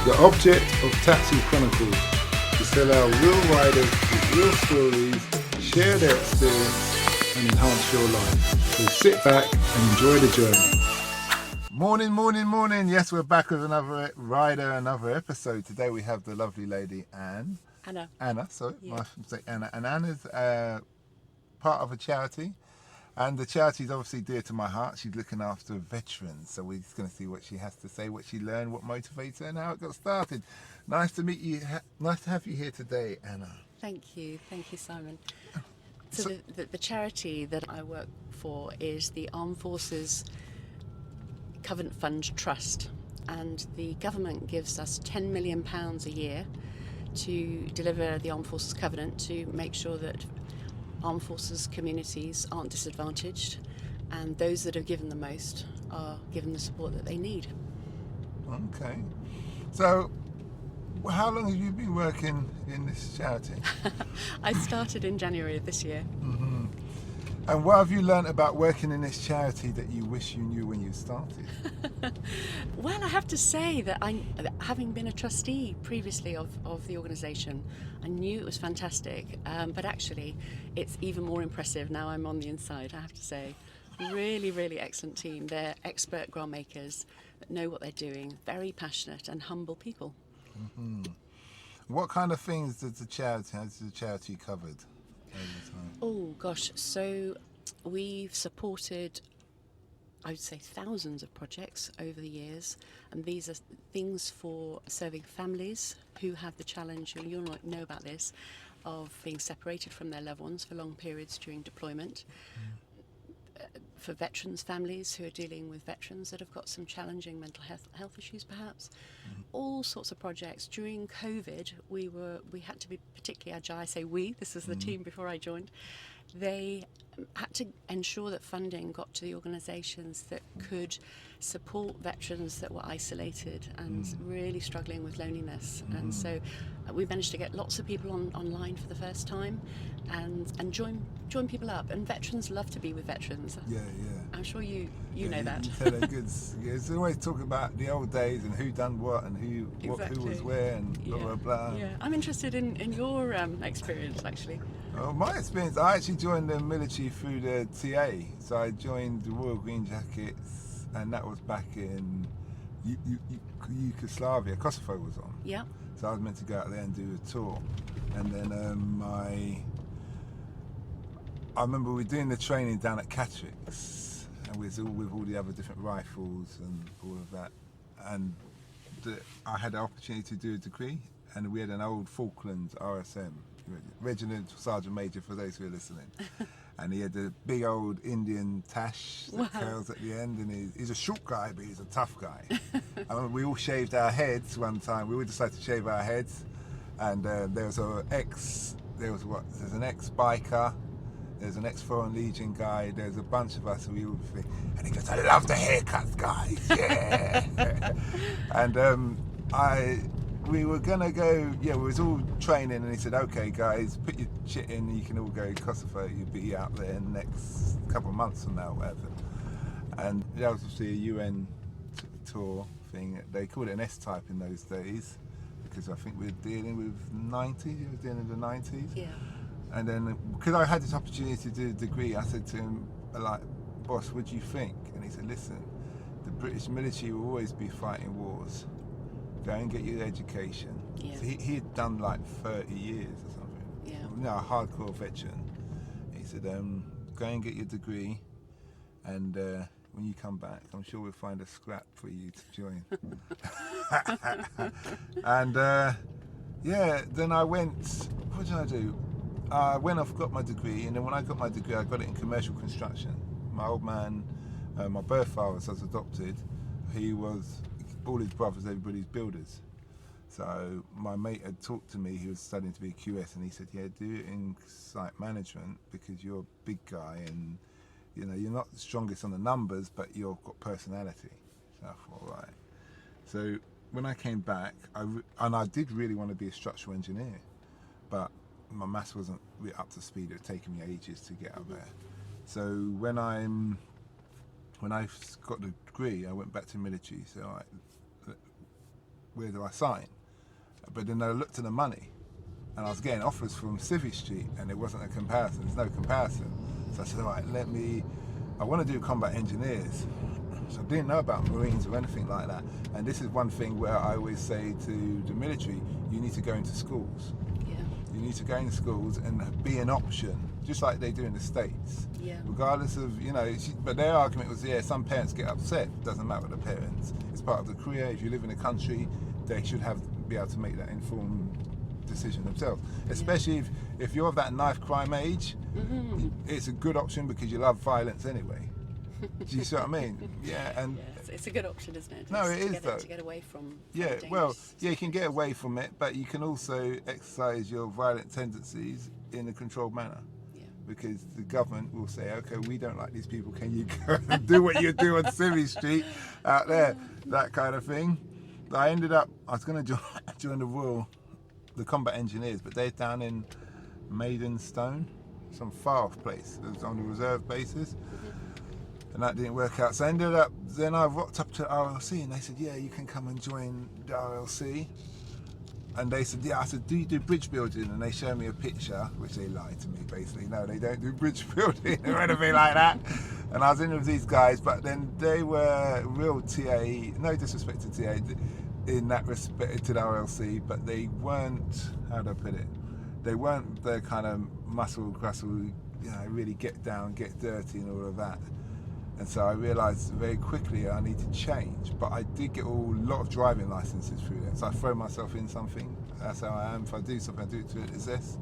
The object of Taxi Chronicles is to allow real riders with real stories, share their experience and enhance your life. So sit back and enjoy the journey. Morning. Yes, we're back with another rider, another episode. Today we have the lovely lady Anna. And Anna's part of a charity. And the charity is obviously dear to my heart. She's looking after veterans. So we're just going to see what she has to say, what she learned, what motivates her, and how it got started. Nice to meet you. Nice to have you here today, Anna. Thank you, Simon. So the charity that I work for is the Armed Forces Convent and the government gives us £10 million a year to deliver the Armed Forces Covenant to make sure that Armed Forces communities aren't disadvantaged and those that are given the most are given the support that they need. Okay. So how long have you been working in this charity? I started in January of this year. Mm-hmm. And what have you learnt about working in this charity that you wish you knew when you started? Well, I have to say that having been a trustee previously of the organisation, I knew it was fantastic, but actually it's even more impressive now I'm on the inside, I have to say. Really excellent team. They're expert grant makers that know what they're doing, very passionate and humble people. Mm-hmm. What kind of things has the charity covered over time? Oh gosh, so we've supported, I would say, thousands of projects over the years, and these are things for serving families who have the challenge, and you'll know about this, of being separated from their loved ones for long periods during deployment. For veterans families who are dealing with veterans that have got some challenging mental health issues perhaps. All sorts of projects. During COVID we had to be particularly agile. I say we, this was the team before I joined. They had to ensure that funding got to the organisations that could support veterans that were isolated and really struggling with loneliness. And so we managed to get lots of people online for the first time and join people up. And veterans love to be with veterans. Yeah. I'm sure you know that. You tell they're good. It's always talking about the old days and who done what and who was where and blah blah. Yeah, I'm interested in your experience actually. Well, my experience, I actually joined the military through the TA. So I joined the Royal Green Jackets, and that was back in Yugoslavia. Kosovo was on. Yeah. So I was meant to go out there and do a tour, and then I remember we were doing the training down at Catrix, and we was all with all the other different rifles and all of that, and I had the opportunity to do a degree, and we had an old Falklands RSM, Reginald Sergeant Major for those who are listening, and he had the big old Indian tash that curls at the end, and he's a short guy but he's a tough guy. I remember we all shaved our heads one time. We all decided to shave our heads, and there's an ex-biker, there's an ex-Foreign Legion guy, there's a bunch of us, and we all think, and he goes, I love the haircuts, guys, yeah. And we were gonna go, we was all training, and he said, okay guys, put your shit in, you can all go to Kosovo, you'll be out there in the next couple of months from now, whatever. And that was obviously a UN tour thing. They called it an S-type in those days, because I think we were dealing with 90s, it was dealing with the 90s. Yeah. And then, because I had this opportunity to do a degree, I said to him, like, boss, what do you think? And he said, listen, the British military will always be fighting wars. Go and get your education. Yeah. So he had done like 30 years or something. Yeah. A hardcore veteran. He said, go and get your degree, and when you come back, I'm sure we'll find a scrap for you to join. And then I went, what did I do? I went off, got my degree, and then when I got my degree, I got it in commercial construction. My old man, my birth father, so I was adopted, all his brothers, everybody's builders. So my mate had talked to me, he was studying to be a QS, and he said, yeah, do it in site management because you're a big guy and you're not the strongest on the numbers, but you've got personality. So I thought, all right. So when I came back, I did really want to be a structural engineer, but my maths wasn't really up to speed. It was taking me ages to get up there. So when I got the degree, I went back to military. So where do I sign? But then I looked at the money, and I was getting offers from Civvy Street, and it wasn't a comparison. There's no comparison. So I said, all right, I want to do combat engineers. So I didn't know about Marines or anything like that. And this is one thing where I always say to the military, you need to go into schools. Yeah. You need to go into schools and be an option, just like they do in the States. Yeah. Regardless of, but their argument was, some parents get upset. Doesn't matter the parents. It's part of the career. If you live in a country, they should be able to make that informed decision themselves. Especially if you're of that knife crime age, it's a good option because you love violence anyway. Do you see what I mean? Yeah, and it's a good option, isn't it? No, it is though. To get away from. You can get away from it, but you can also exercise your violent tendencies in a controlled manner. Yeah. Because the government will say, okay, we don't like these people. Can you go and do what you do on Civvy Street out there? That kind of thing. I was going to join the combat engineers, but they're down in Maidstone, some far off place. It was on a reserve basis. And that didn't work out. So then I rocked up to RLC and they said, you can come and join the RLC. And they said, I said, do you do bridge building? And they showed me a picture, which they lied to me basically. No, they don't do bridge building or anything like that. And I was in with these guys, but then they were real TA, no disrespect to TA in that respect to the RLC, but they weren't, how do I put it? They weren't the kind of muscle, really get down, get dirty and all of that. And so I realised very quickly I need to change. But I did get a lot of driving licenses through that. So I throw myself in something. That's how I am. If I do something, I do it to its best.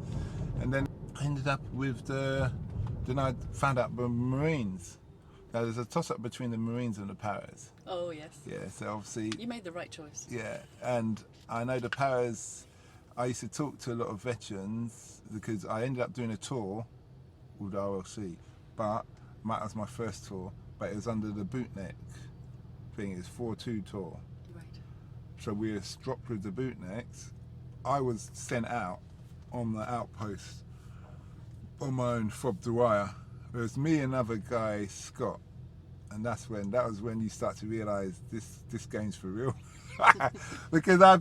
And then I ended up with then I found out the Marines. Now there's a toss-up between the Marines and the Paras. Oh, yes. Yeah, so obviously... You made the right choice. Yeah, and I know the Paras... I used to talk to a lot of veterans because I ended up doing a tour with the RLC. But that was my first tour. But it was under the bootneck thing. It was 4-2 tour. Right. So we were dropped with the bootnecks. I was sent out on the outpost on my own fob the wire. It was me and another guy, Scott. And that was when you start to realise this game's for real. Because I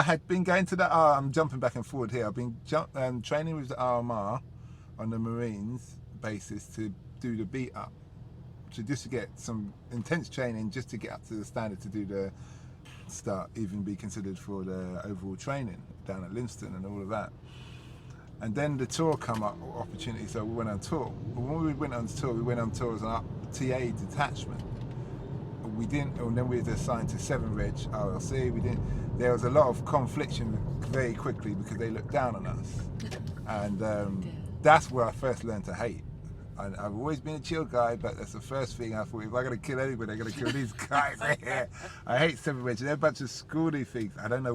had been going to the I'm jumping back and forward here. I've been training with the RMR on the Marines basis to do the beat up. So just to get some intense training, just to get up to the standard to do even be considered for the overall training down at Livingston and all of that. And then the tour come up opportunity, so we went on tour. But when we went on tour as an TA detachment. And then we were assigned to 7 Reg RLC. There was a lot of confliction very quickly because they looked down on us. And that's where I first learned to hate. I've always been a chill guy, but that's the first thing I thought, if I'm going to kill anybody, I'm going to kill these guys here. I hate 7 Reg. They're a bunch of schooly things. I don't know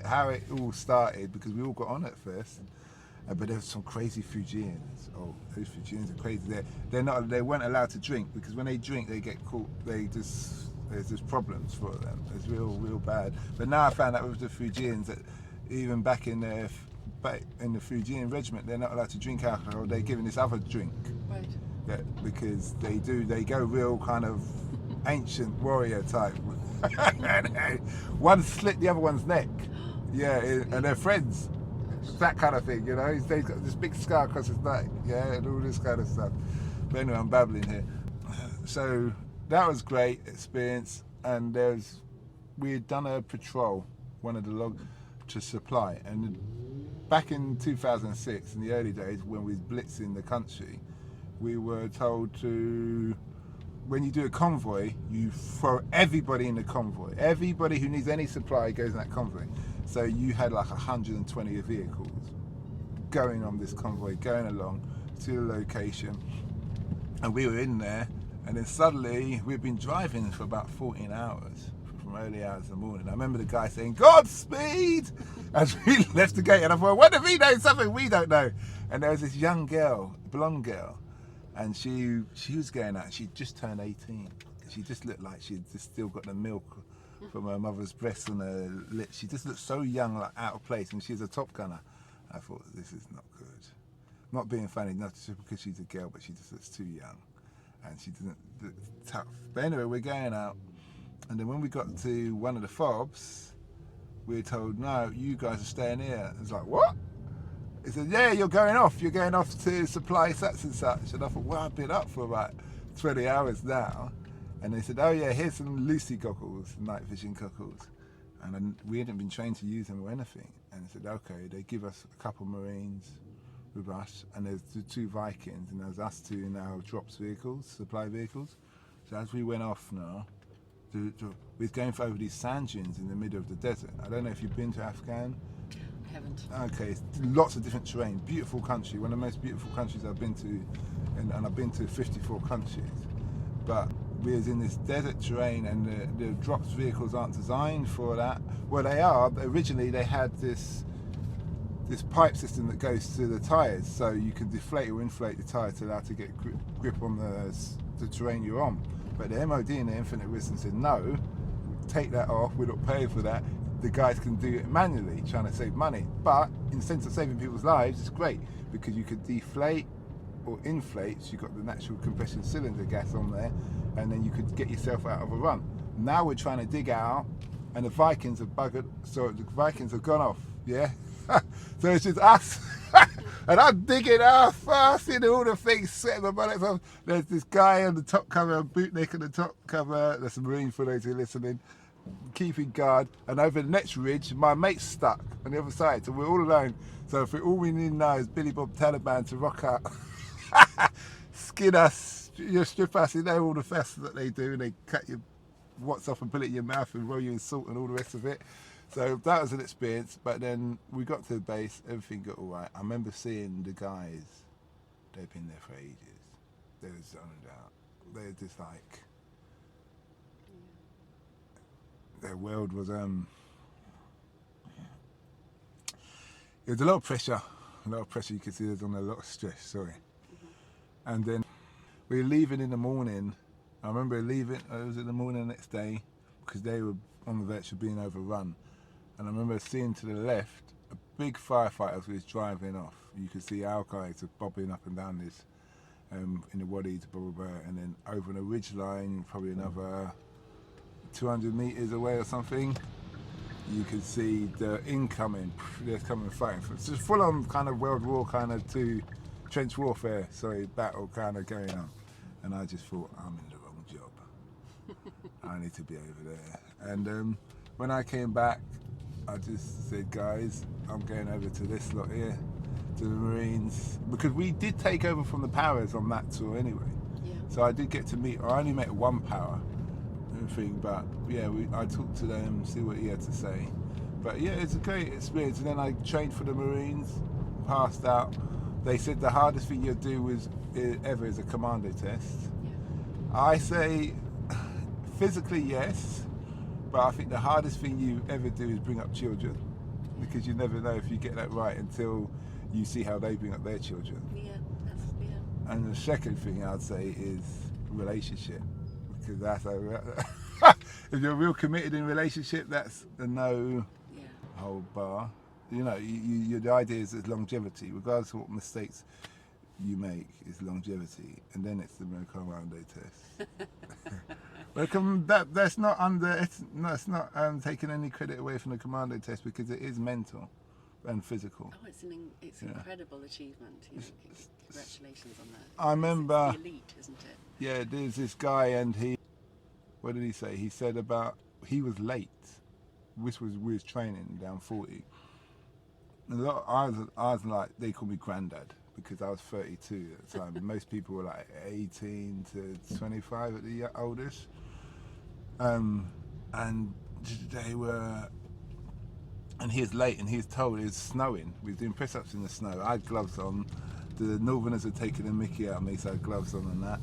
how it all started, because we all got on at first. But there were some crazy Fujians. Oh, those Fujians are crazy. They weren't allowed to drink, because when they drink, they get caught. There's just problems for them. It's real bad. But now I found out with the Fujians that even back in the Fujian regiment, they're not allowed to drink alcohol. They're given this other drink. Right. Yeah, because they go real kind of ancient warrior type. One slit the other one's neck. Yeah, and they're friends. That kind of thing, He's got this big scar across his neck, and all this kind of stuff. But anyway, I'm babbling here. So that was great experience, and we had done a patrol, one of the log to supply, and back in 2006, in the early days when we was blitzing the country, we were told to, when you do a convoy, you throw everybody in the convoy. Everybody who needs any supply goes in that convoy. So you had like 120 vehicles going on this convoy, going along to the location. And we were in there, and then suddenly we'd been driving for about 14 hours, from early hours in the morning. I remember the guy saying, "Godspeed!" as we left the gate, and I thought, what if he knows something we don't know? And there was this young girl, blonde girl, and she was going out. She just turned 18. She just looked like she'd just still got the milk from her mother's breast on her lips. She just looked so young, like out of place, and she's a top gunner. I thought, this is not good. Not being funny, not just because she's a girl, but she just looks too young, and she doesn't look tough. But anyway, we're going out, and then when we got to one of the fobs, we're told, no, you guys are staying here. It's like, what? He said, yeah, you're going off to supply such and such. And I thought, well, I've been up for about 20 hours now. And they said, oh yeah, here's some Lucy goggles, night vision goggles. And then we hadn't been trained to use them or anything. And they said, okay, they give us a couple Marines with us, and there's the 2 Vikings, and there's us 2 in our drops vehicles, supply vehicles. So as we went off now, we was going over these sand dunes in the middle of the desert. I don't know if you've been to Afghan. I haven't. Okay, it's lots of different terrain, beautiful country, one of the most beautiful countries I've been to, and I've been to 54 countries. But we was in this desert terrain, and the drops vehicles aren't designed for that. Well, they are, but originally they had this pipe system that goes to the tyres, so you can deflate or inflate the tyre to allow to get grip on the terrain you're on. But the MOD and the Infinite Wisdom said, no, take that off, we're not paying for that. The guys can do it manually, trying to save money. But in the sense of saving people's lives, it's great, because you could deflate or inflate, so you've got the natural compression cylinder gas on there, and then you could get yourself out of a run. Now we're trying to dig out, and the Vikings have gone off, yeah? So it's just us, and I'm digging out fast in all the things, setting my bullets off. There's this guy on the top cover, bootneck on the top cover, that's a Marine for those who are listening, keeping guard, and over the next ridge, my mate's stuck on the other side, so we're all alone. So all we need now is Billy Bob Taliban to rock out, skin us, strip us, you know all the fests that they do, and they cut your watts off and put it in your mouth and roll you in salt and all the rest of it. So that was an experience, but then we got to the base, everything got all right. I remember seeing the guys, they've been there for ages. They were zoned out. They were just like, their world was, it was a lot of pressure, you could see there's on a lot of stress, sorry. And then we were leaving in the morning. I remember leaving, it was in the morning the next day, because they were on the verge of being overrun. And I remember seeing to the left, a big firefighter was driving off. You could see our guys are bobbing up and down this, in the wadis, blah, blah, blah, and then over on a ridge line, probably another 200 meters away or something, you could see the incoming, they're coming fighting. It's just full on kind of World War kind of trench warfare, battle kind of going on. And I just thought, I'm in the wrong job. I need to be over there. And when I came back, I just said, guys, I'm going over to this lot here, to the Marines, because we did take over from the powers on that tour anyway. Yeah. So I did get to meet, I only met one power, but yeah, I talked to them, see what he had to say. But yeah, it's a great experience. And then I trained for the Marines, passed out. They said the hardest thing you'll do ever is a commando test. Yeah. I say, physically yes, but I think the hardest thing you ever do is bring up children, because you never know if you get that right until you see how they bring up their children. Yeah, yeah. And the second thing I'd say is relationship, because that's if you're real committed in relationship, that's a no hold bar. You know, the idea is longevity, regardless of what mistakes you make, is longevity, and then it's the commando test. That's not taking any credit away from the commando test, because it is mental and physical. Oh, it's incredible achievement. Congratulations on that. I remember. It's the elite, isn't it? Yeah, there's this guy, and what did he say? He said he was late. We was training down 40. And I was like, they call me granddad, because I was 32 at the time. Most people were like 18 to 25 at the oldest. And they were, and he was late, and he was told it was snowing. We were doing press-ups in the snow. I had gloves on. The Northerners had taken the mickey out of me, so I had gloves on and that.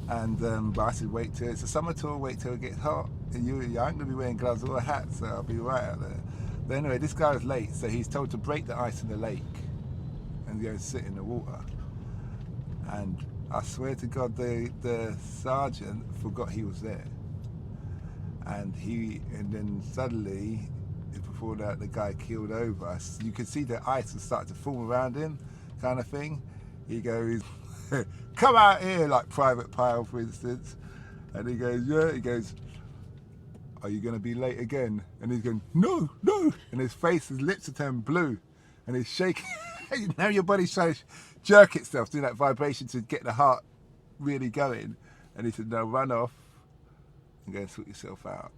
And but I said, wait till it's a summer tour, wait till it gets hot. And I ain't gonna be wearing gloves or a hat, so I'll be right out there. But anyway, this guy was late, so he's told to break the ice in the lake and go and sit in the water. And I swear to God, the sergeant forgot he was there. And then suddenly, before that, the guy keeled over. You could see the ice was starting to form around him, kind of thing. He goes, come out here, like Private Pile, for instance. And he goes, yeah, he goes, are you going to be late again? And he's going, no, no. And his face, his lips are turned blue. And he's shaking. Now your body's trying to jerk itself, do that vibration to get the heart really going. And he said, no, run off and go and sort yourself out.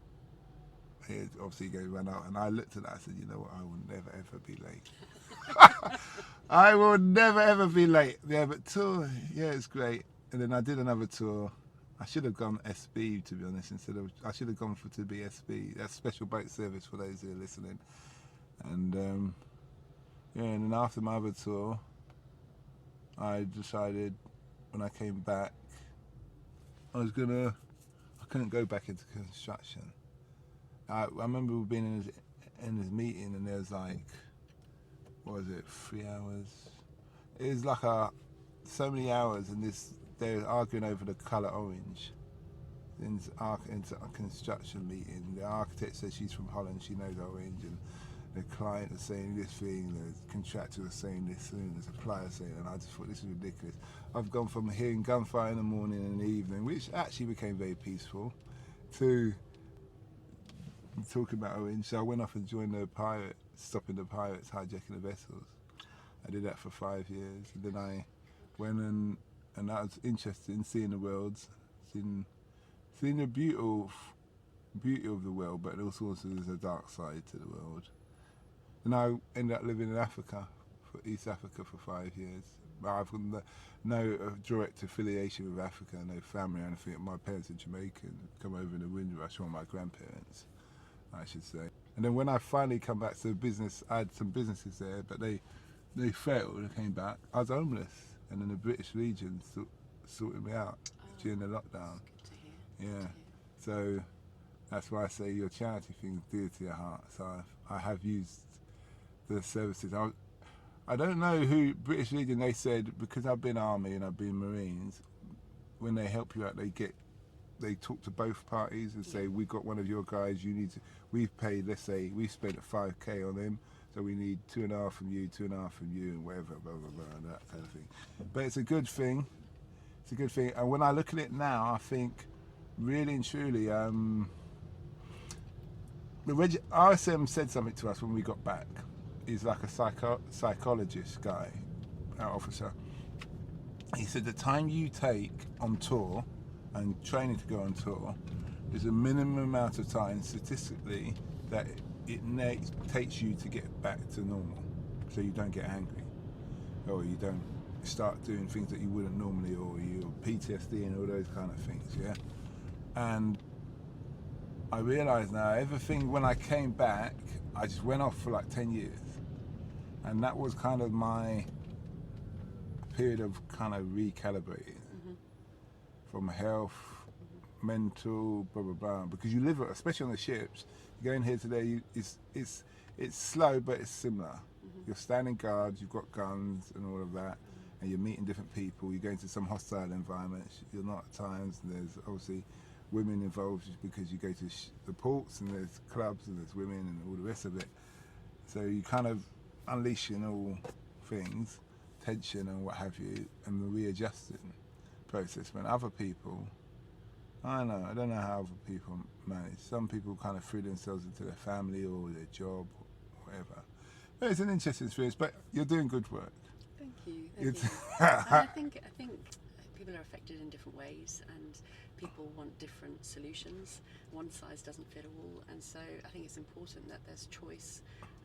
He obviously go run out. And I looked at that, I said, you know what, I will never, ever be late. I will never, ever be late. Yeah, but tour, yeah, it's great. And then I did another tour. I should have gone SB, to be honest, I should have gone to be SB. That's Special Boat Service for those who are listening. And yeah, and then after my other tour, I decided when I came back, I couldn't go back into construction. I remember being in this meeting, and there was like, what was it, 3 hours? It was like so many hours, and they were arguing over the colour orange. Into a construction meeting, the architect says she's from Holland, she knows orange, and the client is saying this thing, the contractor is saying this thing, the supplier saying, and I just thought this is ridiculous. I've gone from hearing gunfire in the morning and the evening, which actually became very peaceful, to talking about orange. So I went off and joined the pirates, stopping the pirates hijacking the vessels. I did that for 5 years, and then I went and that was interesting, seeing the world, seeing the beauty of the world, but also there's a dark side to the world. And I ended up living in Africa, East Africa, for 5 years. I've got no direct affiliation with Africa, no family or anything. My parents are Jamaican, come over in the Windrush, or my grandparents, I should say. And then when I finally come back to the business, I had some businesses there, but they failed. I came back, I was homeless, and then the British Legion sorted me out during the lockdown. Good to hear. Yeah, so that's why I say your charity thing is dear to your heart. So I have used the services. I don't know who British Legion, they said, because I've been Army and I've been Marines, when they help you out, they talk to both parties and say, we got one of your guys, we've paid, let's say, we spent 5k on him, so we need 2.5 from you, 2.5 from you, and whatever, blah, blah, blah, and that kind of thing. But it's a good thing. It's a good thing. And when I look at it now, I think, really and truly, the RSM said something to us when we got back. He's like a psychologist guy, officer. He said the time you take on tour and training to go on tour is a minimum amount of time statistically that it takes you to get back to normal, so you don't get angry, or you don't start doing things that you wouldn't normally, or you PTSD and all those kind of things, yeah. And I realise now, everything, when I came back, I just went off for like 10 years. And that was kind of my period of kind of recalibrating from health, mental, blah, blah, blah. Because you live, especially on the ships, you go in here today, it's slow, but it's similar. You're standing guards, you've got guns and all of that, and you're meeting different people, you're going to some hostile environments, you're not at times, and there's obviously women involved just because you go to the ports and there's clubs and there's women and all the rest of it. So you kind of unleashing all things, tension and what have you, and the readjusting process. When other people, I don't know how other people manage. Some people kind of threw themselves into their family or their job or whatever. But it's an interesting experience, but you're doing good work. Thank you. And I think people are affected in different ways, and people want different solutions. One size doesn't fit all, and so I think it's important that there's choice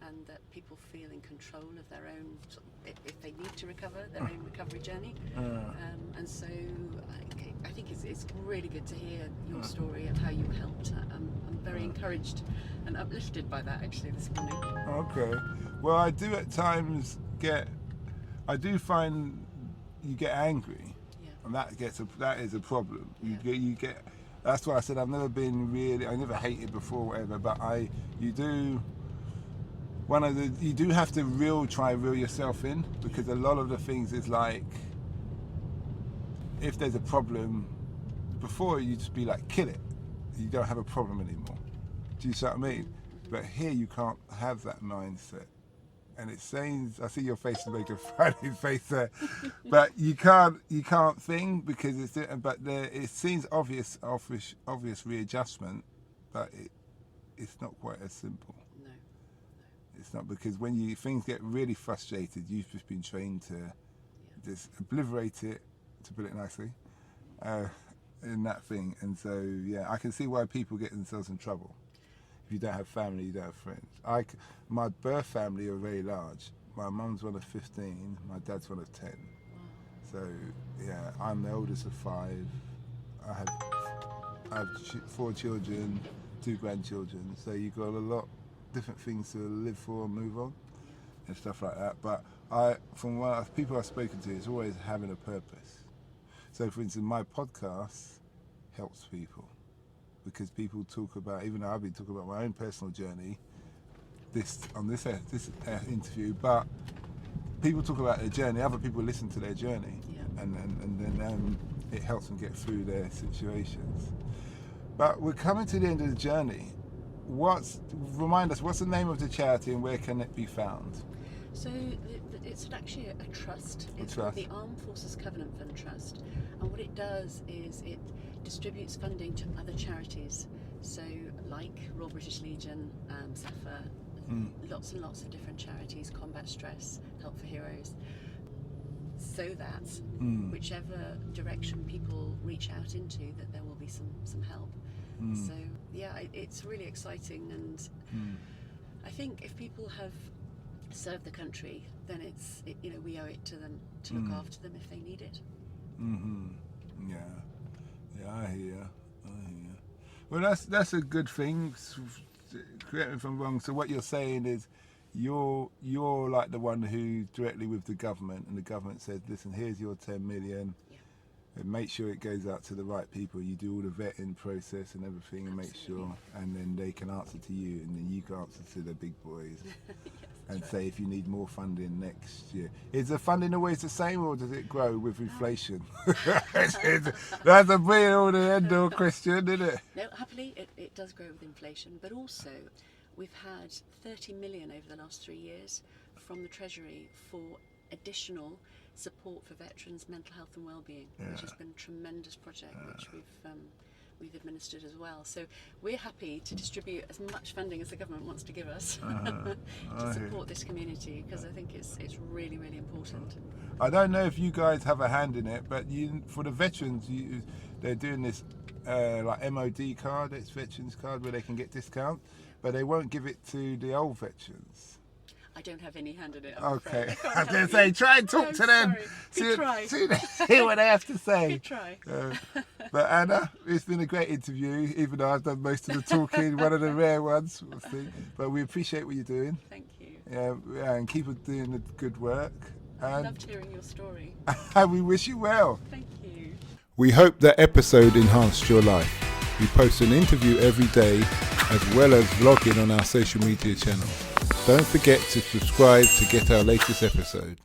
and that people feel in control of their own, if they need to recover, their own recovery journey. And so I think it's really good to hear your story of how you helped. I'm very encouraged and uplifted by that actually this morning. Okay. Well, I do at times I do find you get angry. And that is a problem. You get. That's why I said I've never been really. I never hated before, whatever. But you do have to try reel yourself in, because a lot of the things is like, if there's a problem, before you just be like, kill it. You don't have a problem anymore. Do you see what I mean? But here you can't have that mindset. And it seems, I see your face to make a funny face there, but you can't think, because it seems obvious readjustment, but it's not quite as simple. No. It's not, because when things get really frustrated, you've just been trained to just obliterate it, to put it nicely, in that thing. And so, I can see why people get themselves in trouble. If you don't have family, you don't have friends. My birth family are very large. My mum's one of 15, my dad's one of 10. So, I'm the oldest of 5. I have 4 children, 2 grandchildren. So you've got a lot different things to live for and move on and stuff like that. But from what people I've spoken to, it's always having a purpose. So for instance, my podcast helps people, because people talk about, even though I've been talking about my own personal journey on this interview, but people talk about their journey, other people listen to their journey, and then it helps them get through their situations. But we're coming to the end of the journey. Remind us, what's the name of the charity and where can it be found? So it's actually a trust. It's trust. The Armed Forces Conventfundtrust, and what it does is it distributes funding to other charities. So like Royal British Legion, SAFA, lots and lots of different charities, Combat Stress, Help for Heroes, so that whichever direction people reach out into, that there will be some help. So it's really exciting, and I think if people have served the country, then we owe it to them to look after them if they need it. I hear. Well, that's a good thing. Correct me if I'm wrong. So what you're saying is, you're like the one who's directly with the government, and the government says, listen, here's your 10 million, and make sure it goes out to the right people. You do all the vetting process and everything, and make sure, and then they can answer to you, and then you can answer to the big boys. And say if you need more funding next year. Is the funding always the same, or does it grow with inflation? That's a be-all and end-all question, isn't it? No, happily it does grow with inflation, but also we've had 30 million over the last 3 years from the Treasury for additional support for veterans' mental health and well-being, which has been a tremendous project which we've administered as well. So we're happy to distribute as much funding as the government wants to give us to support this community, because I think it's really, really important. I don't know if you guys have a hand in it, but for the veterans, they're doing this like MOD card, it's veterans card, where they can get discount, but they won't give it to the old veterans. I don't have any hand in it. Okay. I was going to say, try and talk to them. See what they have to say. Good try. But Anna, it's been a great interview, even though I've done most of the talking, one of the rare ones, we'll see. But we appreciate what you're doing. Thank you. Yeah, and keep doing the good work. I loved hearing your story. And we wish you well. Thank you. We hope that episode enhanced your life. We post an interview every day, as well as vlogging on our social media channels. Don't forget to subscribe to get our latest episode.